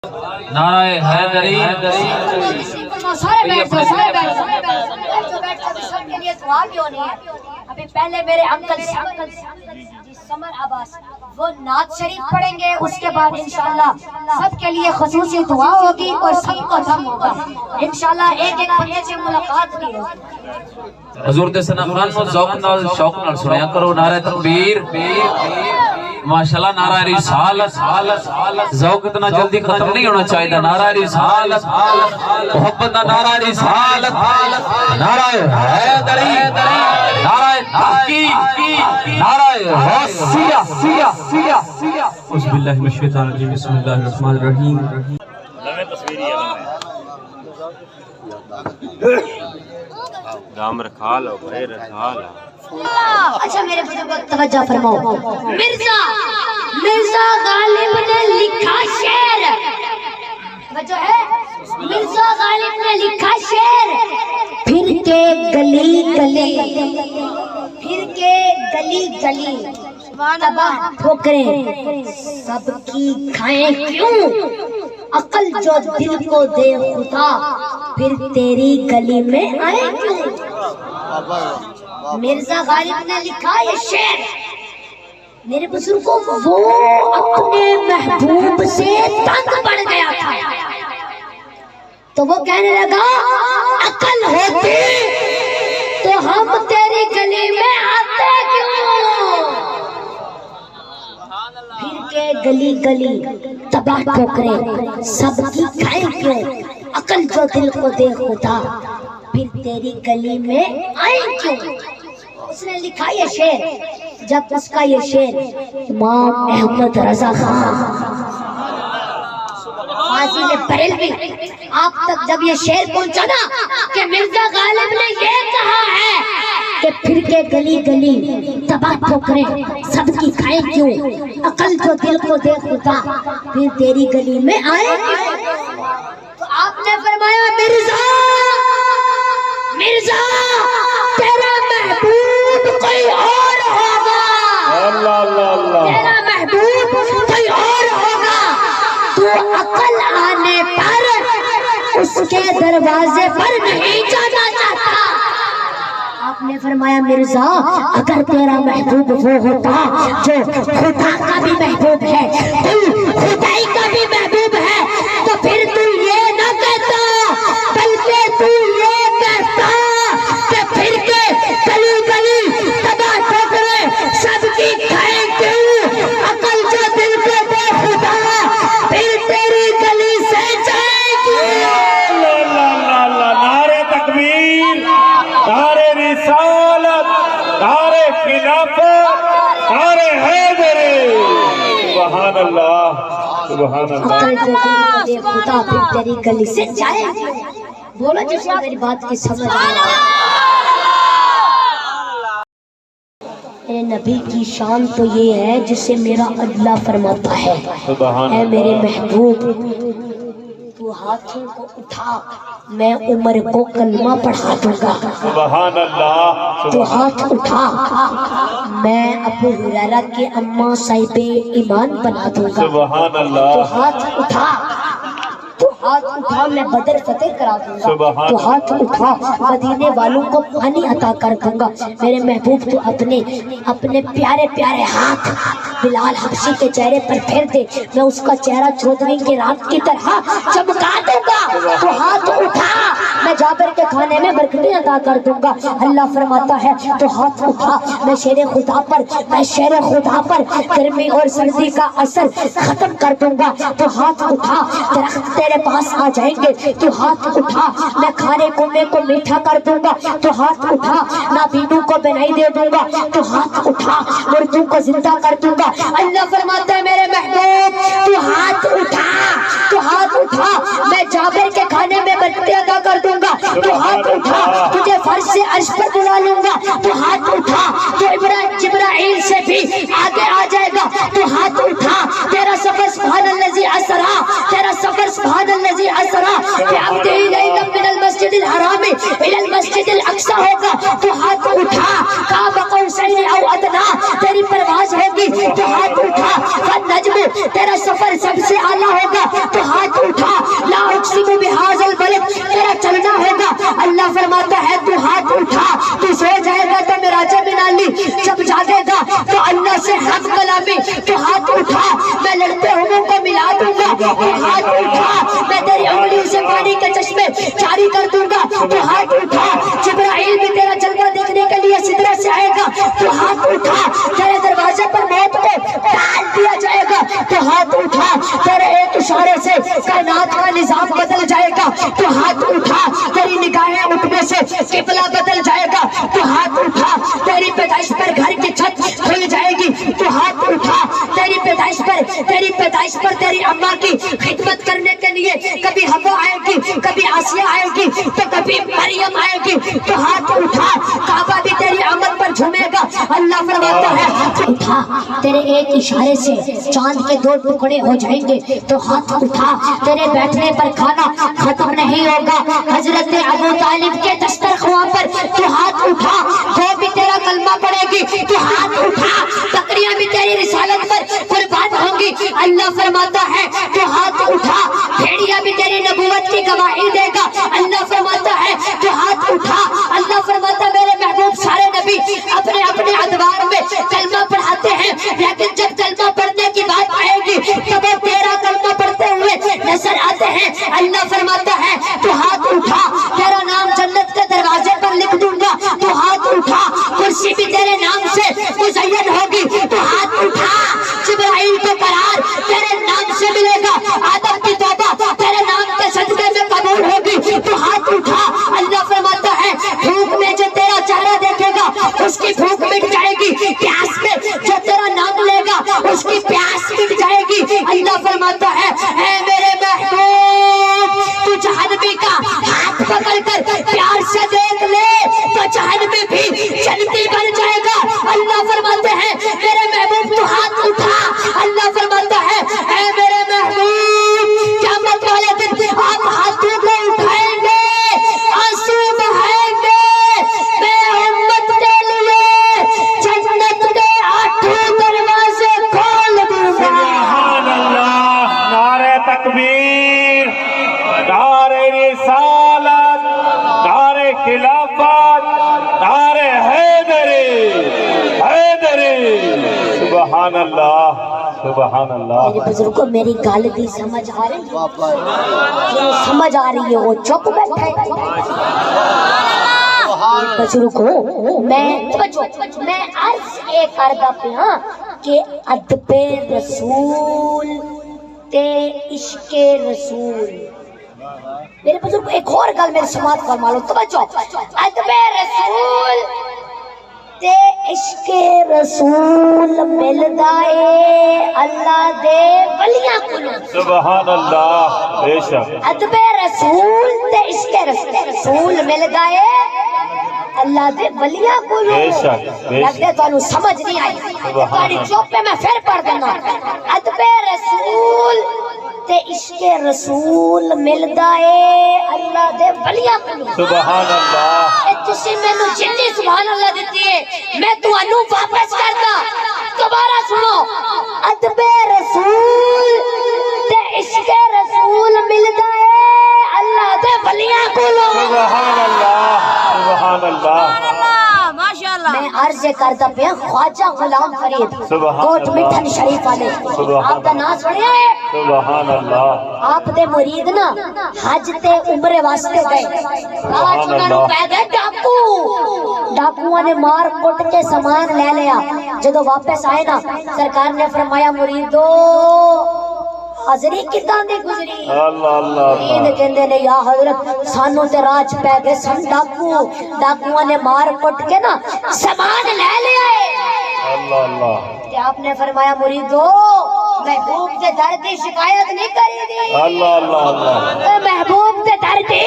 نعرہ حیدری سارے بیٹھ جاؤ سب کے لیے دعا بھی ہونی ہے۔ ابھی پہلے میرے انکل سمر عباس وہ نعت شریف پڑھیں گے، اس کے بعد انشاءاللہ سب کے لیے خصوصی دعا ہوگی اور سب کو دم ہوگا انشاءاللہ۔ ایک ایک بندے سے ملاقات بھی ہوگی۔ حضور دے سنا خان کو ذوق نال شوق نال سنیا کرو۔ نعرہ تکبیر، ماشاءاللہ نعرہ رسالت، ذوق اتنا جلدی ختم نہیں ہونا چاہیے۔ نعرہ رسالت، محبت دا نعرہ رسالت، نعرہ حیدری، نعرہ تحقیق، نعرہ غوثیہ۔ اعوذ باللہ من الشیطان الرجیم، بسم اللہ الرحمن الرحیم۔ دام رکھا لو بھائی، رکھا لو۔ اچھا میرے بزرگوں توجہ فرماؤ۔ مرزا غالب نے لکھا شعر، جو ہے مرزا غالب نے لکھا شعر، پھر کے گلی گلی، پھر کے گلی گلی، تباہ ٹھوکریں سب کی کھائیں کیوں، عقل جو دل کو دے خدا پھر تیری گلی میں آئے کیوں۔ مرزا غالب نے لکھا یہ شعر، میرے بزرگوں وہ اپنے محبوب سے تنگ پڑ گیا تھا تو وہ کہنے لگا عقل ہوتی تو ہم تیری گلی میں آتے کیوں، پھر کے گلی گلی تباہ ٹھوکریں سب کی کھائیں کیوں، عقل جو دل کو دے خدا پھر تیری گلی میں آئیں کیوں۔ اس نے لکھا یہ شعر، جب اس کا یہ شعر امام احمد رضا خان فاضل بریلوی آپ تک جب یہ شعر پہنچا نا کہ مرزا غالب نے یہ کہا ہے کہ پھر کے گلی گلی تباہ ٹھوکریں سب کی کھائیں کیوں، عقل جو دل کو دے خدا پھر تیری گلی میں آئے کیوں، تو آپ نے فرمایا مرزا مرزا تیرا محبوب کوئی اور ہوگا، تیرا محبوب کوئی اور ہوگا، تو عقل آنے پر اس کے دروازے پر نہیں جانا چاہتا۔ آپ نے فرمایا مرزا اگر تیرا محبوب وہ ہوتا جو خدا کا بھی محبوب ہے، تو خدائی کا بھی محبوب ہے، تو پھر تو یہ نہ کہتا بلکہ تو یہ کہتا کہ پھر کے گلی گلی تباہ ٹھوکریں سب کی کھائیں کیوں، عقل جو دل کو دے خدا پھر تیری گلی سے جائے کیوں۔ نعرہ تکبیر، نعرہ رسالت، نعرہ خلافت، نعرہ حیدری، سبحان اللہ سبحان اللہ۔ عقل جو دل کو دے خدا پھر تیری گلی سے جائے کیوں۔ بولو جس کو میری بات کی سمجھ آئے۔ میرے نبی کی شان تو یہ ہے جسے میرا اللہ فرماتا ہے اے میرے محبوب تو ہاتھوں کو اٹھا میں عمر کو کلمہ پڑھا دوں گا، سبحان اللہ۔ تو ہاتھ اٹھا میں ابو ہریرہ کے اماں صاحب ایمان بنا دوں گا، سبحان تو اللہ۔ ہاتھ اٹھا میں بدر فتح کرا دوں گا، تو ہاتھ اٹھا مدینے والوں کو پانی عطا کر دوں گا۔ میرے محبوب تو اپنے پیارے پیارے ہاتھ بلال حبشی کے چہرے پر پھیر دے، میں اس کا چہرہ چودھویں کی رات کی طرح چمکا دوں گا، تو ہاتھ اٹھا میں جابر کے کھانے میں برکتیں عطا کر دوں گا۔ اللہ فرماتا ہے تو ہاتھ اٹھا میں شیر خدا پر گرمی اور سردی کا اثر ختم کر دوں گا، تو ہاتھ اٹھا درخت تیرے پاس آ جائیں گے، تو ہاتھ اٹھا میں کھانے کونے کو میٹھا کر دوں گا، تو ہاتھ اٹھا نابینوں کو بینائی دے دوں گا، تو ہاتھ اٹھا مردوں کو زندہ کر دوں گا۔ اللہ فرماتا ہے میرے محبوب تو ہاتھ اٹھا میں جابر کے کھانے میں برکتیں عطا کر دوں گا، تو ہاتھ اٹھا تجھے فرش سے عرش پر بلا لوں گا، تو ہاتھ اٹھا تو جبرائیل سے بھی آگے آ جائے گا، تو ہاتھ اٹھا تیرا سفر سبحان الذی اسرا، تیرا سفر سبحان الذی اسرا بعبدہ لیلا من المسجد الحرام الى المسجد الاقصی ہوگا، تو ہاتھ اٹھا قاب قوسین او ادنی تیری پرواز ہوگی، تو ہاتھ اٹھا فالنجم تیرا سفر سب سے اعلیٰ ہوگا، تو ہاتھ تو ہاتھ اٹھا میں لڑتے ہوں کو ملا دوں گا، تو ہاتھ اٹھا میں تیری انگلیوں سے پانی کے چشمے جاری کر دوں گا، تو ہاتھ اٹھا جبرائیل بھی تیرا جلوہ دیکھنے کے لیے سدرہ سے آئے گا، تو ہاتھ اٹھا تیرے دروازے پر موت کو ڈال دیا جائے گا، تو ہاتھ اٹھا تیرے ایک اشارے سے کائنات کا نظام بدل جائے گا، تو ہاتھ اٹھا تیری نگاہیں اٹھنے سے قبلہ بدل جائے گا، تو ہاتھ اٹھا تیری پیدائش پر گھر کی چھت کھل جائے گی، تو ہاتھ اٹھا تیری پیدائش پر تیری اماں کی خدمت کرنے کے لیے کبھی حوا آئے گی، کبھی آسیہ آئے گی، تو کبھی مریم آئے گی، تو ہاتھ اٹھا کعبہ بھی تیری آمد پر جھومے گا۔ اللہ فرماتا ہے اٹھا تیرے ایک اشارے سے چاند کے 2 ٹکڑے ہو جائیں گے، تو ہاتھ اٹھا تیرے بیٹھنے پر کھانا ختم نہیں ہوگا، حضرت ابو طالب کے دسترخوان پر تو ہاتھ اٹھا وہ بھی تیرا کلمہ پڑھے گی، تو ہاتھ اٹھا بکریاں بھی تیری رسالت پر قربان ہوں گی۔ اللہ فرماتا ہے تو ہاتھ اٹھا بھیڑیا بھی تیری نبوت کی گواہی دے گا۔ اللہ فرماتا ہے تو ہاتھ اٹھا، اللہ فرماتا میرے محبوب سارے نبی اپنے اپنے ادوار میں کلمہ پڑھاتے ہیں، لیکن جب کلمہ پڑھنے کی بات آئے گی تب وہ تیرا کلمہ پڑھتے ہوئے نظر آتے ہیں۔ اللہ فرماتا ہے تو ہاتھ اٹھا تیرا نام جنت کے دروازے پر لکھ دوں گا، تو ہاتھ اٹھا کرسی بھی تیرے نام سے مزین ہوگی، تو ہاتھ اٹھا جبرائیل کو قرار تیرے نام سے ملے گا، آدم کی توبہ تیرے نام کے صدقے میں قبول ہوگی، تو ہاتھ اٹھا۔ اللہ فرماتا ہے بھوک میں جو تیرا چہرہ دیکھے گا اس کی بھوک مٹ جائے گی، پیاس میں جو تیرا نام لے گا اس کی پیاس مٹ جائے گی۔ اللہ فرماتا ہے اے میرے محبوب تو جہنمی کا ہاتھ پکڑ کر پیار سے دیکھ لے تو جہنمی بھی جنتی بن جائے گا۔ اللہ فرماتے ہیں میرے محبوب تو ہاتھ اٹھا، اللہ فرماتا ہے اے میرے محبوب قیامت والے دن آپ ہاتھوں کو اٹھائیں گے، آنسو بہائیں گے، میں امت کے لیے جنت کے 8 دروازے کھول دوں گا۔ سبحان اللہ، نعرہ تکبیر، نعرہ رسالت، نعرہ خلافت، نعرہ حیدری، حیدری، سبحان اللہ، سبحان اللہ۔ میرے بزرگوں میری گل دی سمجھ آ رہی ہے؟ سمجھ آ رہی ہے وہ چپ بیٹھے۔ بزرگوں میں عرض یہ کردا پیا کہ ادب رسول تے عشق رسول، میرے بزرگ ایک اور گل میری سماعت فرما لو، توجہ، ادب رسول تے عشق رسول ملدا اے اللہ دے ولیاں کولوں۔ سبحان اللہ، بے شک۔ ادب رسول تے عشق رسول ملدا اے اللہ دے ولیاں کولوں۔ بے شک، بے شک۔ لگدے تانوں سمجھ نہیں آئی، تہاڈی چوپ پہ میں پھر پڑھ دینا۔ ادب رسول تے عشق رسول ملدا اے اللہ دے ولیاں کولوں۔ سبحان اللہ۔ اے تسی مینوں جنی سبحان اللہ دتی ہے میں تانوں واپس کردا، دوبارہ سنو۔ ادب رسول تے عشق رسول ملدا اے اللہ دے ولیاں کولوں۔ سبحان اللہ، سبحان اللہ۔ میں عرض کردا پیا خواجہ غلام فرید کوٹ مٹھن شریف والے، آپ دا نام سنیا ہے؟ سبحان اللہ۔ آپ دے مرید نا حج تے عمرے واسطے گئے، آج انہاں نوں پے گئے ڈاکو، ڈاکوؤں نے مار کٹ کے سامان لے لیا۔ جدو واپس آئے نا سرکار نے فرمایا مریدو حاضری کتاں دی گزری؟ اللہ اللہ مرید کہندے نے یا حضرت سانو تے راج پے گئے سن ڈاکو، ڈاکوؤں نے مار کٹ کے نا سامان لے لیا ہے۔ اللہ اللہ۔ کہ آپ نے فرمایا مریدو محبوب کے در دی شکایت نہیں کری دی، اللہ اللہ اللہ۔ محبوب کے در دی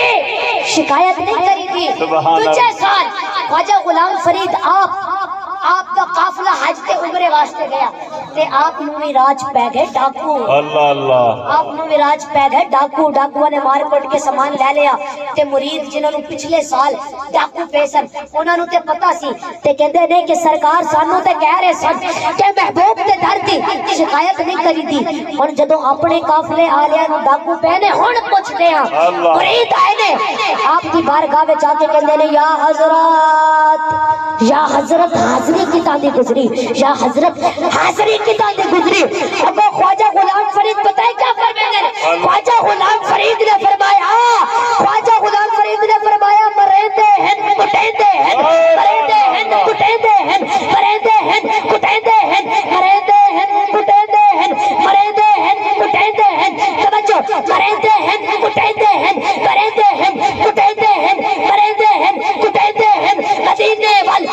شکایت نہیں کری دی۔ سبحان اللہ۔ دوجے سال خواجہ غلام فرید آپ کا قافلہ حج تے عمرے واسطے گیا تے آپ نو بھی راج پہ گئے ڈاکو، اللہ اللہ۔ آپ نو بھی راج پہ گئے ڈاکو، ڈاکوؤں نے مار کٹ کے سامان لے لیا تے مرید جنہاں نو پچھلے سال ڈاکو پے سن انہاں نو تے پتہ سی تے کہندے نے کہ سرکار سانو تے کہہ رہے سن کہ محبوب تے در دی شکایت نہیں کری دی۔ ہن جدوں اپنے قافلے آلیاں نو ڈاکو پہنے ہن پوچھدے ہاں مرید آئے نے آپ دی بارگاہ وچ آ کے کہندے نے یا حضرات یا حضرت حاضری کی تاندی گزری، یا حضرت حاضری کی تاندی گزری۔ اب وہ خواجہ غلام فرید بتائے کیا فرمائے گا؟ خواجہ غلام فرید نے فرمایا، خواجہ غلام فرید نے فرمایا مریندے ہیں کٹیندے ہیں، مریندے ہیں کٹیندے ہیں، مریندے ہیں کٹیندے ہیں، مریندے ہیں کٹیندے ہیں، مریندے ہیں کٹیندے ہیں، توجہ، مریندے ہیں کٹیندے ہیں، مریندے ہیں کٹیندے ہیں، مریندے ہیں کٹیندے ہیں، مدینے وال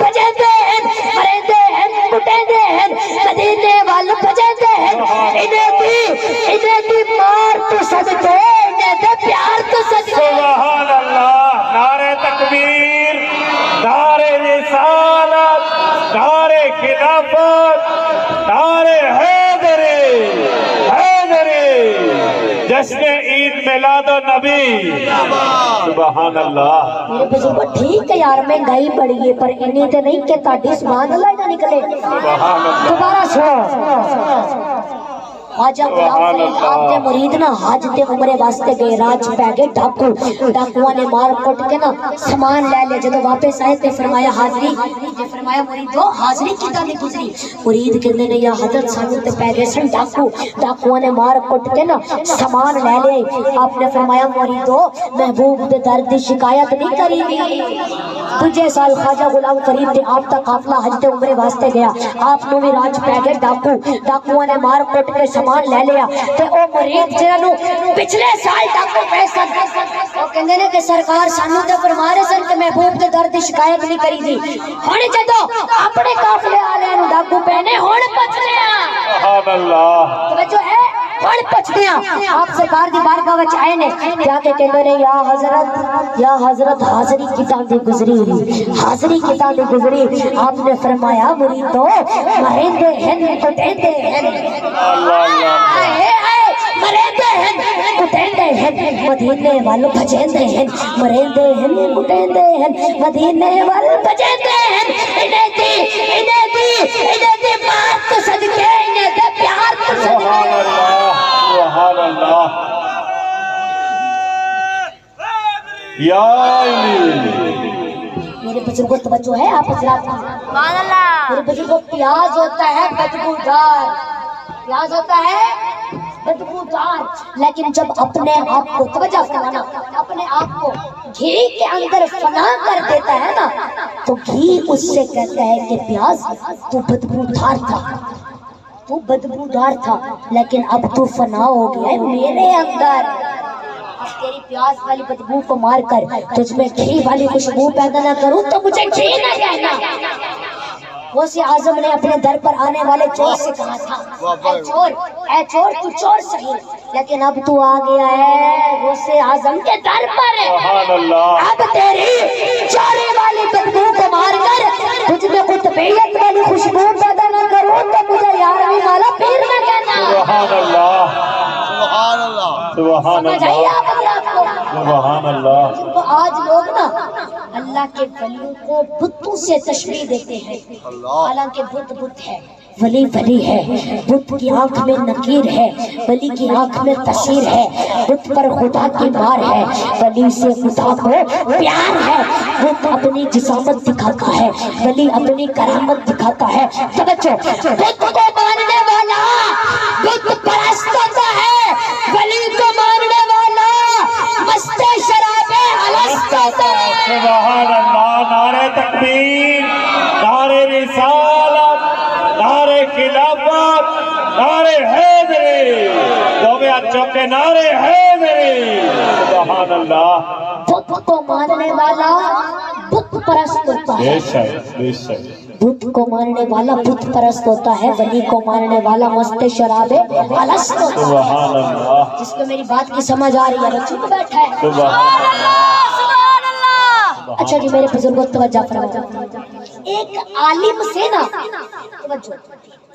بجیندے ہیں، مریندے ہیں کٹیندے ہیں، مدینے وال بجیندے ہیں۔ انہیں دی مار تو صدقے، انہیں دے پیار تو صدقے۔ سبحان اللہ، نعرہ تکبیر، نعرہ رسالت، نعرہ خلافت، نعرہ حیدری، حیدری، جشن عید میلاد النبی۔ سبحان اللہ۔ میرے بزرگوں ٹھیک ہے یار مہنگائی بڑھی ہے پر انی تے نہیں کہ تہاڈی سبحان اللہ ہی نہ نکلے۔ سبحان اللہ۔ دوبارہ سنو، خواجہ غلام فرید آپ کے مرید نا حج تے عمرے واسطے گئے، راج پہ گئے ڈاکو، ڈاکوਆਂ نے مار کٹ کے نا سامان لے لیا۔ جب واپس آئے تے فرمایا حاضری، تے فرمایا مریدو حاضری کیتا نہیں گزری؟ مرید کہندے نے یا حضرت سانو تے پہ گئے سن ڈاکو، ڈاکوਆਂ نے مار کٹ کے نا سامان لے لیا۔ آپ نے فرمایا مریدو محبوب دے در دی شکایت نہیں کری دی۔ دوجے سال خواجہ غلام فرید تے آپ دا قافلہ حج تے عمرے واسطے گیا، آپ نو بھی راج پہ گئے ڈاکو، ڈاکوਆਂ نے مار کٹ کے سامان لے لیا تے او مرید جنہوں پچھلے سال ڈاکو پیسہ وہ کہندے نے کہ سرکار سانو تے فرما رہے سن کہ محبوب دے درد شکایت نہیں کری دی۔ ہن جدوں اپنے قافلے والے نو ڈاکو پہنے ہن پچھلے سبحان اللہ۔ توجہ ہے ہن پچھلے آپ سرکار دی بارگاہ وچ آئے نے جا کے کہندے نے یا حضرت حاضری کی تاندی گزری، حاضری کی تاندی گزری۔ آپ نے فرمایا مریدو مریندے ہیں کٹیندے ہیں، مریندے ہیں کٹیندے ہیں، مدینے وال بجیندے ہیں، مریندے ہیں کٹیندے ہیں، مدینے وال بجیندے ہیں۔ انہیں دی مار تو صدقے، انہیں دے پیار تو سبحان صدقے۔ اللہ، سبحان اللہ۔ یا علی۔ میرے بزرگوں توجہ ہے آپ حضرات، میرے بزرگوں پیاز ہوتا ہے بدبودار، پیاز ہوتا ہے بدبودار، لیکن جب اپنے آپ کو توجہ فرمانا اپنے آپ کو گھی کے اندر فنا کر دیتا ہے نا تو گھی اس سے کہتا ہے کہ پیاز تو بدبودار تھا، تو بدبودار تھا لیکن اب تو فنا ہو گیا ہے میرے اندر۔ تیری پیاز والی بدبو کو مار کر تجھ میں گھی والی خوشبو پیدا نہ کروں تو مجھے گھی نہ کہنا۔ غوث اعظم نے اپنے در پر آنے والے چور سے کہا تھا اے چور تو چور صحیح لیکن اب تو آ گیا ہے غوث اعظم کے در پر، سبحان اللہ۔ اب تیری چوری والی بدبو کو مار کر تجھ میں قطبیت والی خوشبو پیدا نہ کروں تو مجھے یارویں والا پیر نہ کہنا۔ سبحان اللہ، سبحان سمجھ آئی اللہ، آپ حضرات کو؟ سبحان اللہ۔ تو آج لوگ نا اللہ کے ولیوں کو بتوں سے تشبیہ دیتے ہیں، حالانکہ بت ہے، ولی ہے، بت کی آنکھ میں نکیر ہے، ولی کی آنکھ میں تصیر ہے، بت پر خدا کی مار ہے، ولی سے خدا کو پیار ہے، بت اپنی جسامت دکھاتا ہے، ولی اپنی کرامت دکھاتا ہے۔ توجہ، بت کو ماننے والا بت پرست ہوتا ہے، ولی کو ماننے والا مست شراب الست ہوتا ہے۔ سبحان اللہ، نعرہ تکبیر، نعرہ رسالت، نعرہ خلافت، نعرہ حیدری، دو میں اچھوں کے نعرہ حیدری۔ سبحان اللہ۔ بت کو ماننے والا بت پرست ہوتا ہے، بے شک، بے شک۔ بت کو ماننے والا بت پرست ہوتا ہے، ولی کو ماننے والا مست شراب الست ہوتا ہے۔ سبحان اللہ، جس کو میری بات کی سمجھ آ رہی ہے وہ چپ بیٹھا ہے۔ سبحان اللہ۔ اچھا جی میرے بزرگوں توجہ فرمائیں، ایک عالم سے نا توجہ،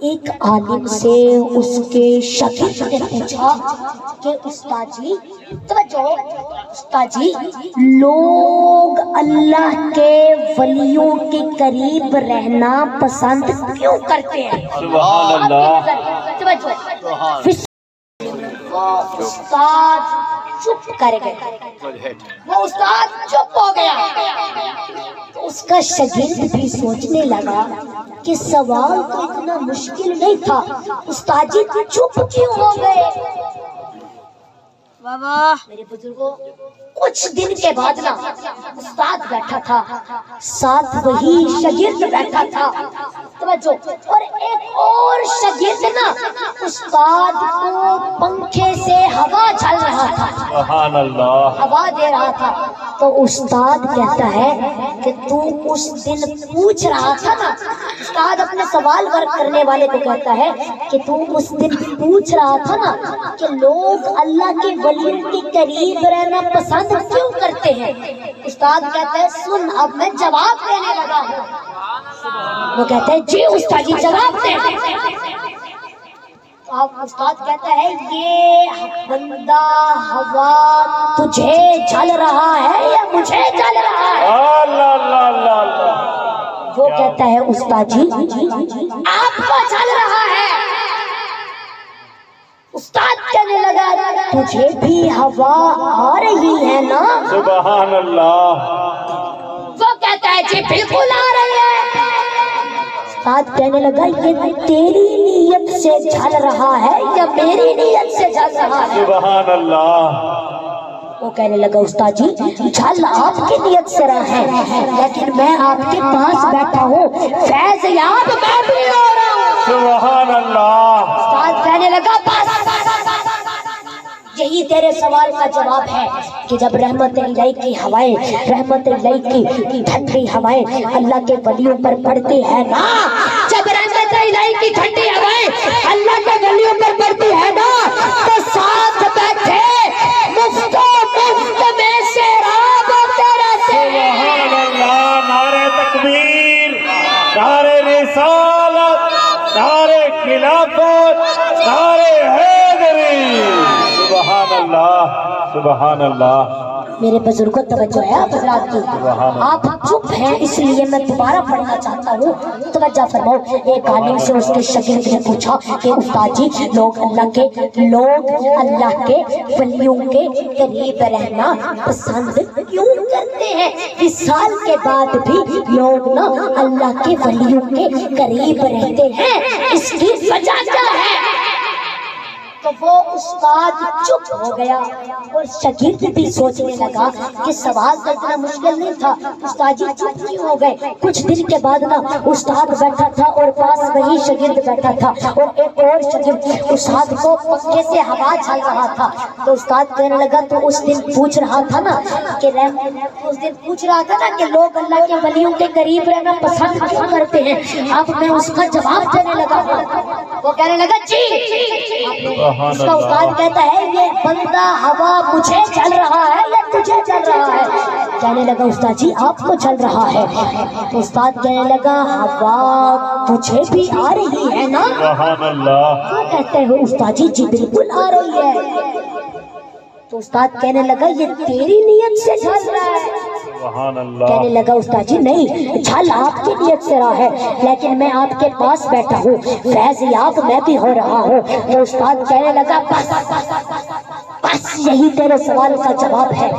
ایک عالم سے اس کے شاگرد نے پوچھا کہ استاد جی توجہ، استاد جی لوگ اللہ کے ولیوں کے قریب رہنا پسند کیوں کرتے ہیں؟ سبحان اللہ۔ توجہ، استاد چپ کر گئے، وہ استاد چپ ہو گیا۔ تو اس کا شاگرد بھی سوچنے لگا کہ سوال تو اتنا مشکل نہیں تھا، استاد جی چپ کیوں ہو گئے؟ میرے بزرگوں، کچھ دن کے بعد نا استاد بیٹھا تھا، ساتھ وہی شاگرد بیٹھا تھا، توجہ، اور ایک اور شاگرد نا استاد کو پنکھے سے ہوا چل رہا تھا، سبحان اللہ، ہوا دے رہا تھا۔ تو استاد کہتا ہے کہ تو اس دن پوچھ رہا تھا نا، استاد اپنے سوال کرنے والے کو کہتا ہے کہ تو اس دن پوچھ رہا تھا نا کہ لوگ اللہ کے ولیوں کے قریب رہنا پسند کیوں کرتے ہیں؟ استاد کہتا ہے سن، اب میں جواب دینے لگا ہوں۔ وہ کہتا ہے جی استاد جی جواب دیں۔ اب استاد کہتا ہے یہ بندہ ہوا تجھے جل رہا ہے یا مجھے جل رہا ہے؟ اللہ اللہ اللہ اللہ، وہ کہتا ہے استاد جی آپ کو جل رہا ہے۔ استاد کہنے لگا تجھے بھی ہوا آ رہی ہے نا؟ سبحان اللہ، وہ کہتا ہے جی بالکل آ رہی ہے۔ استاد کہنے لگا یہ تیری نیت سے جل رہا ہے یا میری نیت سے جل رہا ہے؟ سبحان اللہ، وہ کہنے لگا استاد جی جل آپ کی نیت سے رہا ہے، لیکن میں آپ کے پاس بیٹھا ہوں، فیض یاب میں بھی رو رہا ہوں۔ سبحان اللہ، استاد کہنے لگا بس، یہی تیرے سوال کا جواب ہے کہ جب رحمت الہی کی ہوائیں، رحمت الہی کی ٹھنڈی ہوائیں اللہ کے ولیوں پر پڑتی ہے نا، جب رحمت الہی کی ٹھنڈی ہوائیں اللہ کے ولیوں پر پڑتی ہے نا، تو ساتھ بیٹھے مفت میں سے راب ہوتے رہتے ہیں۔ سبحان اللہ، نعرہ تکبیر، نعرہ رسالت، نعرہ خلافت، نعرہ حیدری، سبحان اللہ، سبحان اللہ۔ میرے بزرگوں توجہ ہے آپ حضرات کی، آپ چپ ہیں اس لیے میں دوبارہ پڑھنا چاہتا ہوں، توجہ فرماؤ۔ ایک عالم سے اس کے شاگرد نے پوچھا کہ استاد جی لوگ اللہ کے ولیوں کے قریب رہنا پسند کیوں کرتے ہیں؟ وصال کے بعد بھی لوگ نا اللہ کے ولیوں کے قریب رہتے ہیں، اس کی وجہ کیا ہے؟ تو وہ استاد چپ ہو گیا اور شاگرد بھی سوچنے لگا کہ سوال تو اتنا مشکل نہیں تھا، استاد جی چپ کیوں ہو گئے؟ کچھ دن کے بعد نا استاد بیٹھا تھا اور پاس وہی شاگرد بیٹھا تھا، اور ایک اور شاگرد استاد کو پنکھے سے ہوا چل رہا تھا۔ تو استاد کہنے لگا تو اس دن پوچھ رہا تھا نا کہ لوگ اللہ کے ولیوں کے قریب رہنا پسند کیوں کرتے ہیں؟ اب میں اس کا جواب دینے لگا ہوں۔ وہ کہنے لگا جی، اس کا استاد کہتا ہے یہ بندہ ہوا مجھے چل رہا ہے یا تجھے چل رہا ہے؟ کہنے لگا استاد جی آپ کو چل رہا ہے۔ تو استاد کہنے لگا ہوا تجھے بھی آ رہی ہے نا؟ سبحان اللہ، کیا کہتے ہو استاد جی؟ جی بالکل آ رہی ہے۔ تو استاد کہنے لگا یہ تیری نیت سے چل رہا ہے؟ سبحان اللہ، کہنے لگا استاد جی نہیں، جھل آپ کی نیت سے رہا ہے، لیکن میں آپ کے پاس بیٹھا ہوں، فیض یاب میں بھی ہو رہا ہوں۔ تو استاد کہنے لگا بس یہی تیرے سوال کا جواب ہے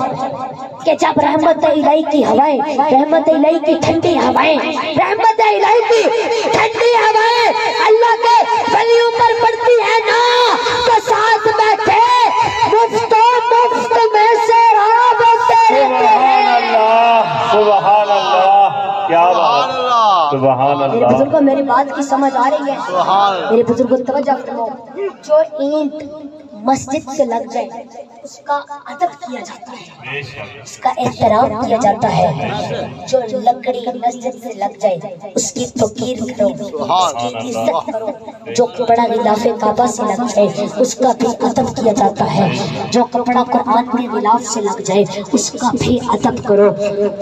کہ جب رحمت الہی کی ہوائیں، رحمت الہی کی ٹھنڈی ہوائیں، رحمت الہی کی ٹھنڈی ہوائیں اللہ کے ولیوں پر پڑتی ہے نا، تو ساتھ بیٹھے مفت میں سے راب ہوتے رہتے ہیں۔ سبحان اللہ، کیا بات، سبحان میرے اللہ، بزرگوں میری بات کی سمجھ آ رہی ہے؟ میرے بزرگوں توجہ فرماؤ، جو اینٹ مسجد سے لگ جائے اس کا ادب کیا جاتا ہے، اس کا احترام کیا جاتا ہے۔ جو لکڑی مسجد سے لگ جائے اس کی توقیر کرو، اس کی عزت کرو۔ جو کپڑا غلاف کعبہ سے لگ جائے اس کا بھی ادب کیا جاتا ہے۔ جو کپڑا قرآن کے غلاف سے لگ جائے اس کا بھی ادب کرو۔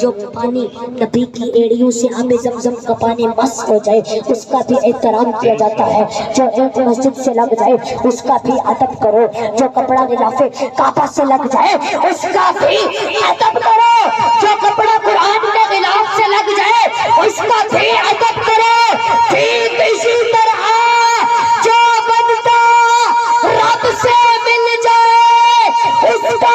جو پانی نبی کی ایڑیوں سے آب زمزم کا پانی مس ہو جائے اس کا بھی احترام کیا جاتا ہے۔ جو اینٹ مسجد سے لگ جائے اس کا بھی ادب کرو۔ جو کپڑا غلاف کعبہ سے لگ جائے اس کا بھی ادب کرو۔ جو کپڑا قرآن کے غلاف سے لگ جائے اس کا بھی ادب کرو۔ ٹھیک اسی طرح جو بندہ رب سے مل جائے اس کا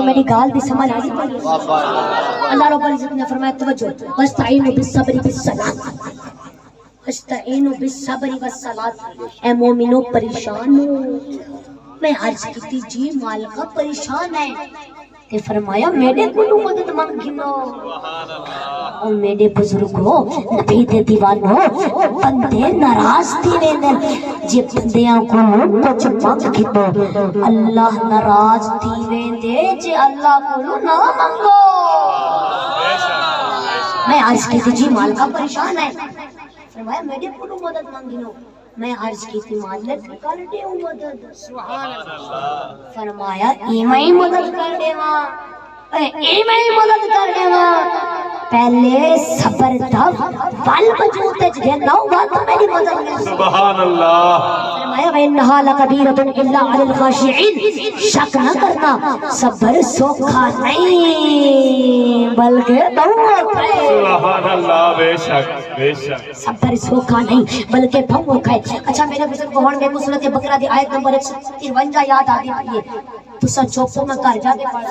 تو میری گال بھی سمجھ آ گئی۔ اللہ رب العزت نے فرمایا توجہ واستعینوا بالصبر والصلاۃ، واستعینوا بالصبر والصلاۃ، اے مومنو پریشان ہو؟ میں عرض کی تھی جی مالکہ پریشان ہے، تے فرمایا میرے کو مدد مانگنو۔ اور میرے بزرگوں نبی دے دیوانو بندے ناراض تھی ویندن، جے بندیاں کو کچھ مانگ گھنو اللہ ناراض تھی ویندے جے اللہ کو نہ مانگو۔ میں عرض کی تھی جی مالکہ پریشان ہے، فرمایا میرے کو مدد مانگنو۔ میں عرض کی تھی مالک کر دے مدد، فرمایا ایمائی مدد کر دے ماں، ایمائی مدد کر دے ماں، پہلے صبر تھا وال وجود تج گیا نو بات میری مدد کر۔ سبحان اللہ۔ فرمایا وَإِنَّهَا لَكَبِيرَةٌ إِلَّا عَلَى الْخَاشِعِينَ، شک نہ کرنا صبر سوکھا نہیں بلکہ دھوکا ہے۔ سبحان اللہ، بے شک بے شک۔ صبر سوکھا نہیں بلکہ دھوکا ہے۔ اچھا میرے بزرگ ہون میں سورۃ بقرہ دی آیت نمبر 153 یاد آ گئی ہے، تو سچ چوپو میں کر جا کے پڑھ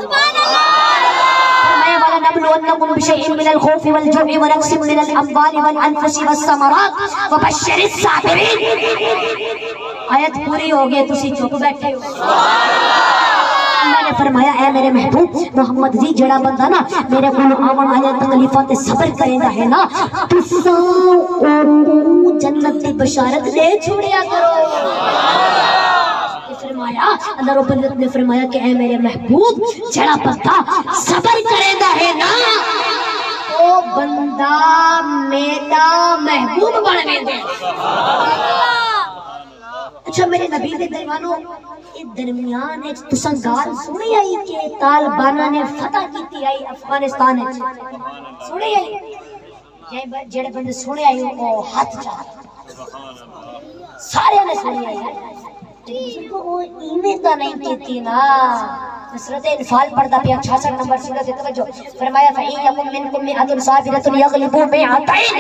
فرمایا وَلَنَبْلُوَنَّكُمْ بِشَيْءٍ مِّنَ الْخَوْفِ وَالْجُوعِ وَنَقْصٍ مِّنَ الْأَمْوَالِ وَالْأَنفُسِ وَالثَّمَرَاتِ وَبَشِّرِ الصَّابِرِينَ۔ آیت پوری ہو گئی تسی چپ بیٹھے ہو۔ اللہ نے فرمایا اے میرے محبوب محمد جی جڑا بندہ نا میرے کو آون والے تکلیفاں تے صبر کریندا ہے نا تساں او جنت دی بشارت دے چھوڑیا کرو۔ فرمایا اللہ رب العزت نے فرمایا کہ اے میرے محبوب جڑا بندہ صبر کریندا ہے نا او بندہ میرا محبوب بن ویندا ہے۔ اچھا میرے نبی دے دیوانوں درمیان ایک تساں گال سنی آئی کہ طالبانہ نے فتح کیتی آئی افغانستان ہے، سنی آئی جڑے بندے سنے آئی وہ ہاتھ چاہ سارے نے سنی آئی وہ ایمیں تو نہیں کیتی نا۔ سورۃ انفال پڑھتا پیا 66 نمبر سورۃ توجہ فرمایا فَإِن يَكُن مِّنكُم مِّئَةٌ صَابِرَةٌ يَغْلِبُوا مِئَتَيْنِ۔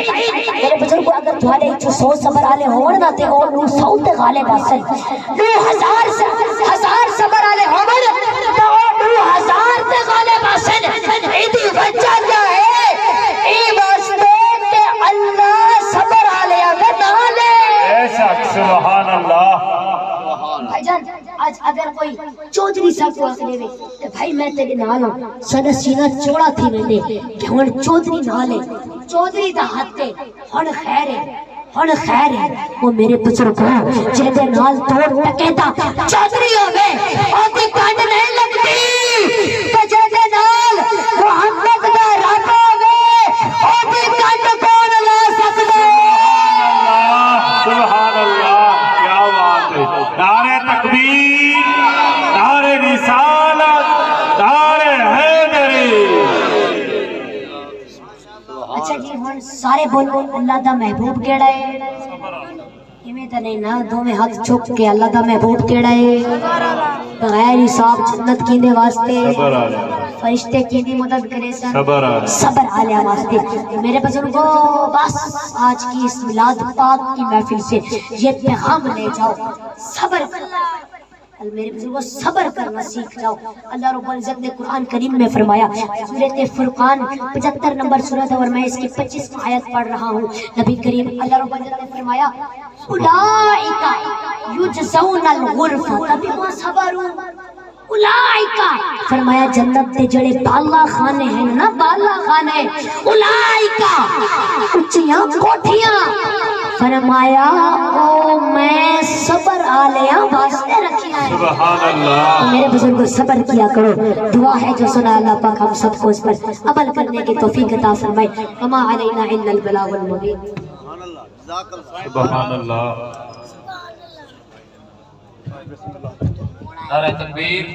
میرے بزرگ کو اگر تھوڑے 100 صبر والے ہون نا تے او 100 تے غالب حاصل 9000 صبر والے ہون تے او 9000 تے غالب حاصل۔ ایدی وجہ کیا ہے ای واسطے تے اللہ صبر والے دے نال ہے۔ بے شک سبحان اللہ۔ بھائی جان آج اگر کوئی چودھری صاحب کو آکھ لے کہ بھائی میں تیرے نال ہوں سدا سینہ چوڑا تھی میں نے کہ ہن چودھری نال ہے، چودھری دا ہاتھ ہے، ہن خیر ہے، ہن خیر ہے۔ وہ میرے بزرگ ہو جے دے نال توڑ ٹکے دا چودھری ہوے او دی کنڈ نہیں لگتی، تے جے دے نال محمد دا رب ہوے او دی کنڈ کون لا سکدا ہے؟ سبحان اللہ، کیا بات ہے۔ نعرہ تکبیر، نعرہ رسالت، نعرہ حیدری۔ اچھا جی ہن سارے بولو اللہ دا محبوب کیڑا ہے؟ ایویں تے نہیں نا، دوویں ہاتھ چک کے اللہ دا محبوب کیڑا ہے؟ بغیر حساب جنت کیندے واسطے صبر آلہ، فرشتے کیندی مدد کرے سن صبر آلہ۔ صبر عالیہ واسطے۔ میرے بزرگوں بس آج کی اس میلاد پاک کی محفل سے یہ پیغام لے جاؤ صبر میرے بزرگوں صبر کرنا سیکھ جاؤ۔ اللہ رب العزت نے قرآن کریم میں فرمایا سورۃ فرقان 75 نمبر سورت اور میں اس کی 25 آیت پڑھ رہا ہوں۔ نبی کریم اللہ رب العزت نے فرمایا اولئک یجزون الغرفۃ بما صبروا، اولئک فرمایا جنت دے جڑے بالا خانے ہیں نا، بالا خانے، اولئک اونچیاں کوٹھیاں، فرمایا او میں صبر آلیاں واسطے رکھی ہیں۔ سبحان اللہ۔ میرے بزرگوں صبر کیا کرو، دعا ہے جو سنا اللہ پاک ہم سب کو اس پر عمل کرنے کی توفیق عطا فرمائے۔ وما علینا الا البلاغ المبین۔ سبحان اللہ۔ نعرہ تکبیر۔